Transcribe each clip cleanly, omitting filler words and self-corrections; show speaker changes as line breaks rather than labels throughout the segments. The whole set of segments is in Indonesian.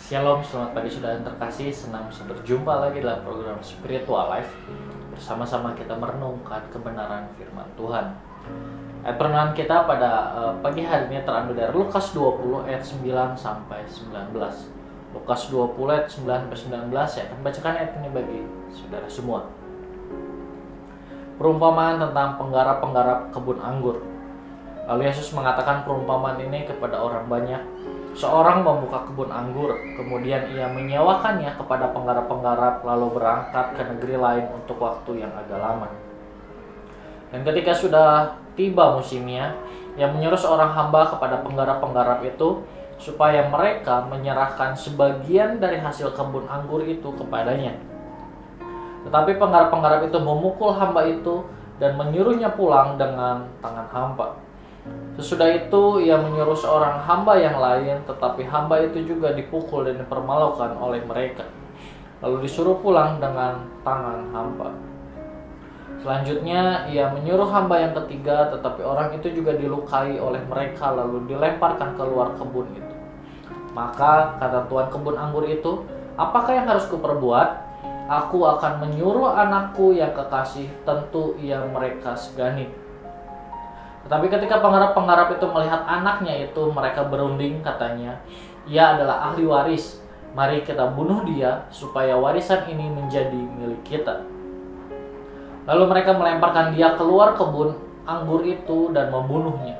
Shalom, selamat pagi saudara yang terkasih. Senang bisa berjumpa lagi dalam program Spiritual Life. Bersama-sama kita merenungkan kebenaran firman Tuhan. Perenungan kita pada pagi hari ini terambil dari Lukas 20 ayat 9 sampai 19. Lukas 20 ayat 9 sampai 19, saya akan bacakan ayat ini bagi saudara semua. Perumpamaan tentang penggarap-penggarap kebun anggur. Lalu Yesus mengatakan perumpamaan ini kepada orang banyak. Seorang membuka kebun anggur, kemudian ia menyewakannya kepada penggarap-penggarap, lalu berangkat ke negeri lain untuk waktu yang agak lama. Dan ketika sudah tiba musimnya, ia menyuruh seorang hamba kepada penggarap-penggarap itu supaya mereka menyerahkan sebagian dari hasil kebun anggur itu kepadanya. Tetapi penggarap-penggarap itu memukul hamba itu dan menyuruhnya pulang dengan tangan hampa. Sesudah itu ia menyuruh seorang hamba yang lain, tetapi hamba itu juga dipukul dan dipermalukan oleh mereka, lalu disuruh pulang dengan tangan hampa. Selanjutnya ia menyuruh hamba yang ketiga, tetapi orang itu juga dilukai oleh mereka, lalu dilemparkan keluar kebun itu. Maka kata tuan kebun anggur itu, "Apakah yang harus kuperbuat? Aku akan menyuruh anakku yang kekasih, tentu ia mereka segani." Tetapi ketika penggarap-penggarap itu melihat anaknya itu, mereka berunding, katanya, "Ia adalah ahli waris. Mari kita bunuh dia supaya warisan ini menjadi milik kita." Lalu mereka melemparkan dia keluar kebun anggur itu dan membunuhnya.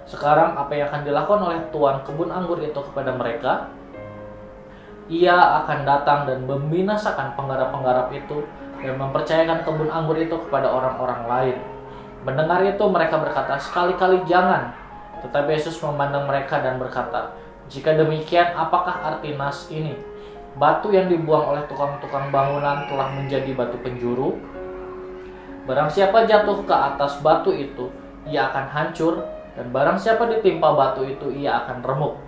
Sekarang apa yang akan dilakukan oleh tuan kebun anggur itu kepada mereka? Ia akan datang dan membinasakan penggarap-penggarap itu dan mempercayakan kebun anggur itu kepada orang-orang lain. Mendengar itu mereka berkata, "Sekali-kali jangan." Tetapi Yesus memandang mereka dan berkata, "Jika demikian, apakah arti nas ini? Batu yang dibuang oleh tukang-tukang bangunan telah menjadi batu penjuru. Barang siapa jatuh ke atas batu itu, ia akan hancur, dan barang siapa ditimpa batu itu, ia akan remuk."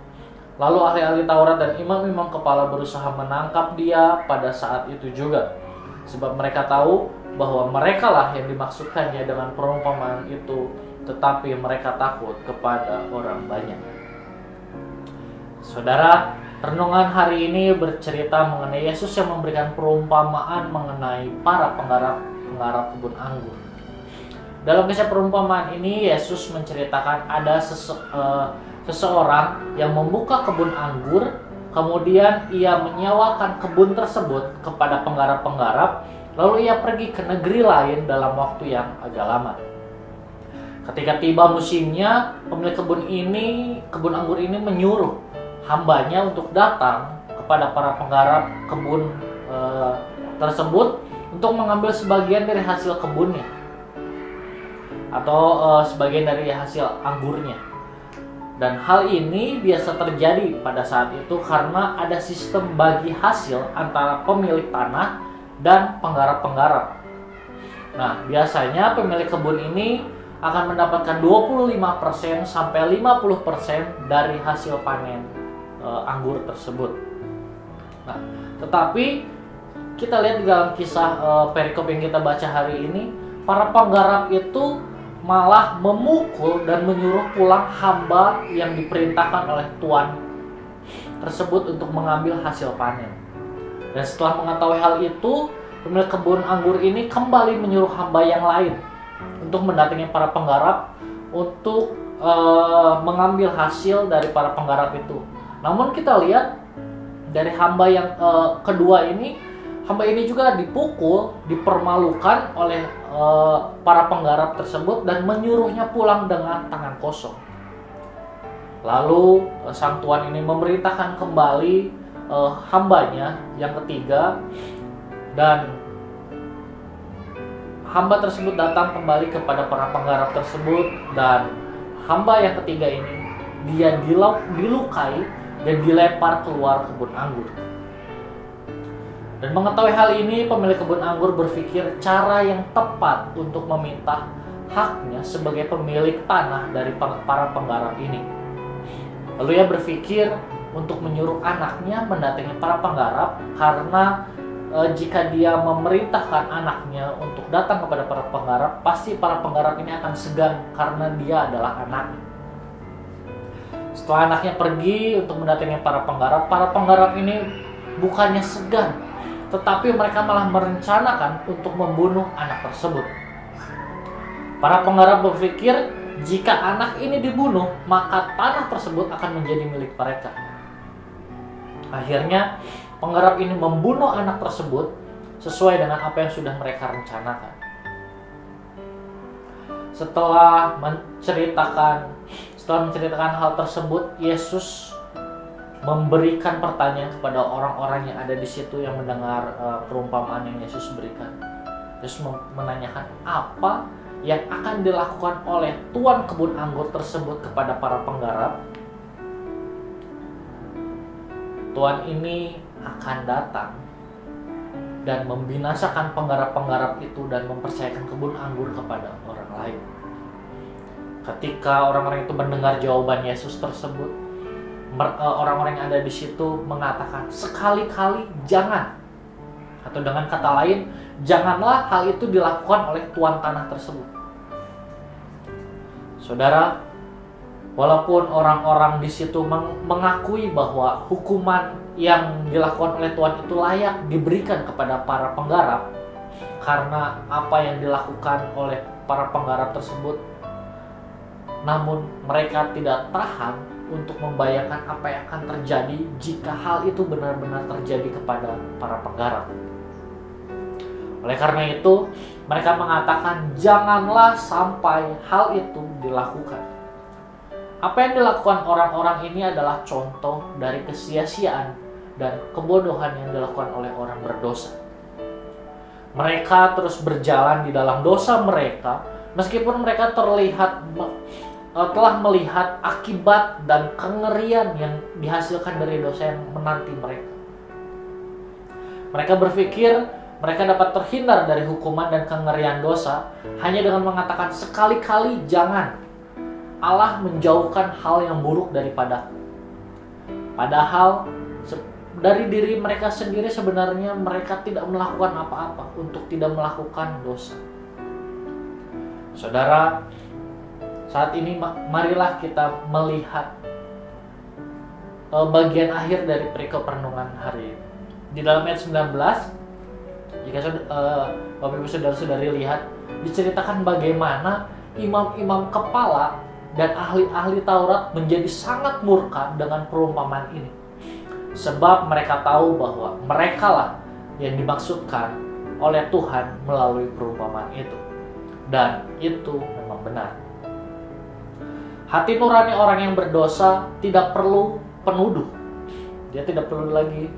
Lalu ahli-ahli Taurat dan imam-imam kepala berusaha menangkap dia pada saat itu juga, sebab mereka tahu bahwa merekalah yang dimaksudkannya dengan perumpamaan itu, tetapi mereka takut kepada orang banyak. Saudara, renungan hari ini bercerita mengenai Yesus yang memberikan perumpamaan mengenai para penggarap kebun anggur. Dalam kisah perumpamaan ini, Yesus menceritakan ada seseorang yang membuka kebun anggur, kemudian ia menyewakan kebun tersebut kepada penggarap-penggarap. Lalu ia pergi ke negeri lain dalam waktu yang agak lama. Ketika tiba musimnya, pemilik kebun anggur ini menyuruh hambanya untuk datang kepada para penggarap kebun tersebut untuk mengambil sebagian dari hasil kebunnya atau sebagian dari hasil anggurnya. Dan hal ini biasa terjadi pada saat itu karena ada sistem bagi hasil antara pemilik tanah dan penggarap-penggarap. Nah, biasanya pemilik kebun ini akan mendapatkan 25% sampai 50% dari hasil panen anggur tersebut. Nah, tetapi kita lihat di dalam kisah perikop yang kita baca hari ini, para penggarap itu malah memukul dan menyuruh pulang hamba yang diperintahkan oleh tuan tersebut untuk mengambil hasil panen. Dan setelah mengetahui hal itu, pemilik kebun anggur ini kembali menyuruh hamba yang lain untuk mendatangi para penggarap untuk mengambil hasil dari para penggarap itu. Namun kita lihat dari hamba yang kedua ini, hamba ini juga dipukul, dipermalukan oleh para penggarap tersebut dan menyuruhnya pulang dengan tangan kosong. Lalu sang tuan ini memerintahkan kembali hambanya yang ketiga, dan hamba tersebut datang kembali kepada para penggarap tersebut, dan hamba yang ketiga ini dia dilukai dan dilempar keluar kebun anggur. Dan mengetahui hal ini, pemilik kebun anggur berpikir cara yang tepat untuk meminta haknya sebagai pemilik tanah dari para penggarap ini. Lalu ia berpikir untuk menyuruh anaknya mendatangi para penggarap, karena jika dia memerintahkan anaknya untuk datang kepada para penggarap, pasti para penggarap ini akan segan karena dia adalah anaknya. Setelah anaknya pergi untuk mendatangi para penggarap ini bukannya segan, tetapi mereka malah merencanakan untuk membunuh anak tersebut. Para penggarap berpikir jika anak ini dibunuh, maka tanah tersebut akan menjadi milik mereka. Akhirnya, penggarap ini membunuh anak tersebut sesuai dengan apa yang sudah mereka rencanakan. Setelah menceritakan hal tersebut, Yesus memberikan pertanyaan kepada orang-orang yang ada di situ yang mendengar perumpamaan yang Yesus berikan. Yesus menanyakan apa yang akan dilakukan oleh tuan kebun anggur tersebut kepada para penggarap. Tuan ini akan datang dan membinasakan penggarap-penggarap itu dan mempercayakan kebun anggur kepada orang lain. Ketika orang-orang itu mendengar jawaban Yesus tersebut, orang-orang yang ada di situ mengatakan, sekali-kali jangan. Atau dengan kata lain, janganlah hal itu dilakukan oleh tuan tanah tersebut. Saudara, walaupun orang-orang di situ mengakui bahwa hukuman yang dilakukan oleh Tuhan itu layak diberikan kepada para penggarap karena apa yang dilakukan oleh para penggarap tersebut, namun mereka tidak tahan untuk membayangkan apa yang akan terjadi jika hal itu benar-benar terjadi kepada para penggarap. Oleh karena itu, mereka mengatakan janganlah sampai hal itu dilakukan. Apa yang dilakukan orang-orang ini adalah contoh dari kesia-siaan dan kebodohan yang dilakukan oleh orang berdosa. Mereka terus berjalan di dalam dosa mereka, meskipun mereka telah melihat akibat dan kengerian yang dihasilkan dari dosa yang menanti mereka. Mereka berpikir mereka dapat terhindar dari hukuman dan kengerian dosa hanya dengan mengatakan sekali-kali jangan. Allah menjauhkan hal yang buruk daripada. Padahal dari diri mereka sendiri sebenarnya mereka tidak melakukan apa-apa untuk tidak melakukan dosa. Saudara, saat ini marilah kita melihat bagian akhir dari perikop renungan hari ini. Di dalam ayat 19, jika Bapak Ibu Saudara-saudari lihat, diceritakan bagaimana imam-imam kepala dan ahli-ahli Taurat menjadi sangat murka dengan perumpamaan ini. Sebab mereka tahu bahwa merekalah yang dimaksudkan oleh Tuhan melalui perumpamaan itu. Dan itu memang benar. Hati nurani orang yang berdosa tidak perlu penuduh. Dia tidak perlu lagi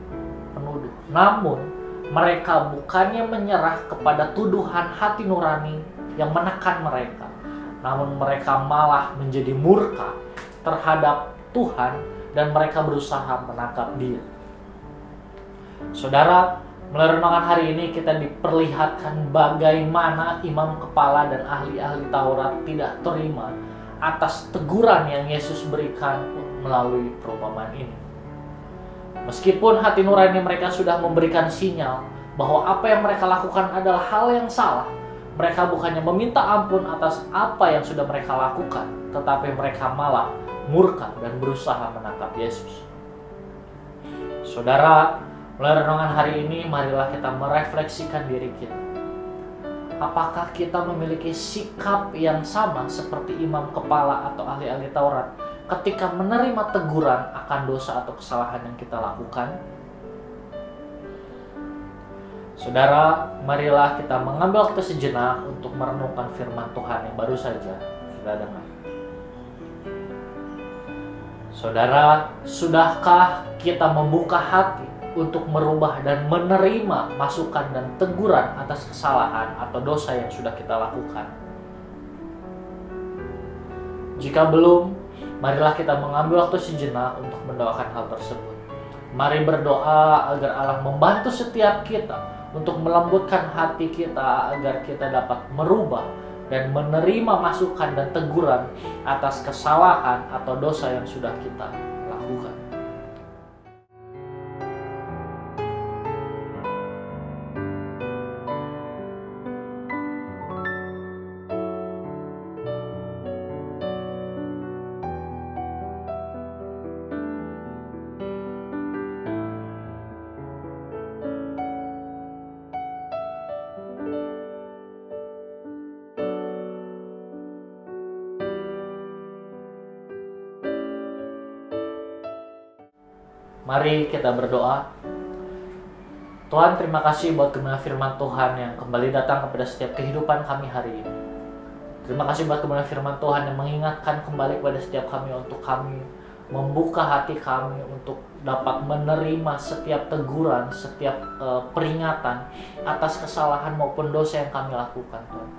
penuduh. Namun, mereka bukannya menyerah kepada tuduhan hati nurani yang menekan mereka. Namun mereka malah menjadi murka terhadap Tuhan dan mereka berusaha menangkap Dia. Saudara, melalui renungan hari ini kita diperlihatkan bagaimana imam kepala dan ahli-ahli Taurat tidak terima atas teguran yang Yesus berikan melalui perumpamaan ini. Meskipun hati nurani mereka sudah memberikan sinyal bahwa apa yang mereka lakukan adalah hal yang salah, mereka bukannya meminta ampun atas apa yang sudah mereka lakukan, tetapi mereka malah murka dan berusaha menangkap Yesus. Saudara, melalui renungan hari ini, marilah kita merefleksikan diri kita. Apakah kita memiliki sikap yang sama seperti imam kepala atau ahli-ahli Taurat ketika menerima teguran akan dosa atau kesalahan yang kita lakukan? Saudara, marilah kita mengambil waktu sejenak untuk merenungkan firman Tuhan yang baru saja kita dengar. Saudara, sudahkah kita membuka hati untuk merubah dan menerima masukan dan teguran atas kesalahan atau dosa yang sudah kita lakukan? Jika belum, marilah kita mengambil waktu sejenak untuk mendoakan hal tersebut. Mari berdoa agar Allah membantu setiap kita untuk melembutkan hati kita agar kita dapat merubah dan menerima masukan dan teguran atas kesalahan atau dosa yang sudah kita lakukan. Mari kita berdoa. Tuhan, terima kasih buat kebenaran firman Tuhan yang kembali datang kepada setiap kehidupan kami hari ini. Terima kasih buat kebenaran firman Tuhan yang mengingatkan kembali kepada setiap kami untuk kami membuka hati kami untuk dapat menerima setiap teguran, setiap peringatan atas kesalahan maupun dosa yang kami lakukan, Tuhan.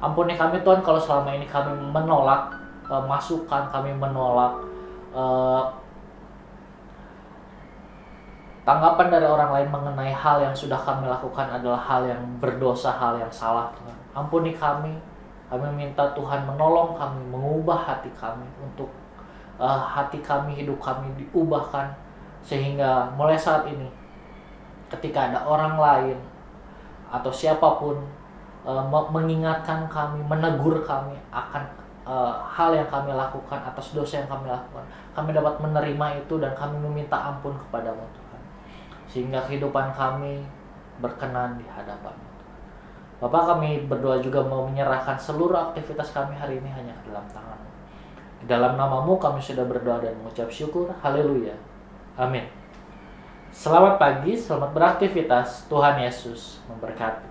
Ampuni kami, Tuhan, kalau selama ini kami menolak masukan, kami menolak tanggapan dari orang lain mengenai hal yang sudah kami lakukan adalah hal yang berdosa, hal yang salah, Tuhan. Ampuni kami minta Tuhan menolong kami, mengubah hati kami untuk hati kami, hidup kami diubahkan, sehingga mulai saat ini ketika ada orang lain atau siapapun mengingatkan kami, menegur kami akan hal yang kami lakukan, atas dosa yang kami lakukan, kami dapat menerima itu dan kami meminta ampun kepadamu, Tuhan, sehingga kehidupan kami berkenan di hadapan-Mu. Bapak, kami berdoa juga mau menyerahkan seluruh aktivitas kami hari ini hanya ke dalam tangan-Mu. Di dalam nama-Mu kami sudah berdoa dan mengucap syukur. Haleluya. Amin. Selamat pagi, selamat beraktivitas. Tuhan Yesus memberkati.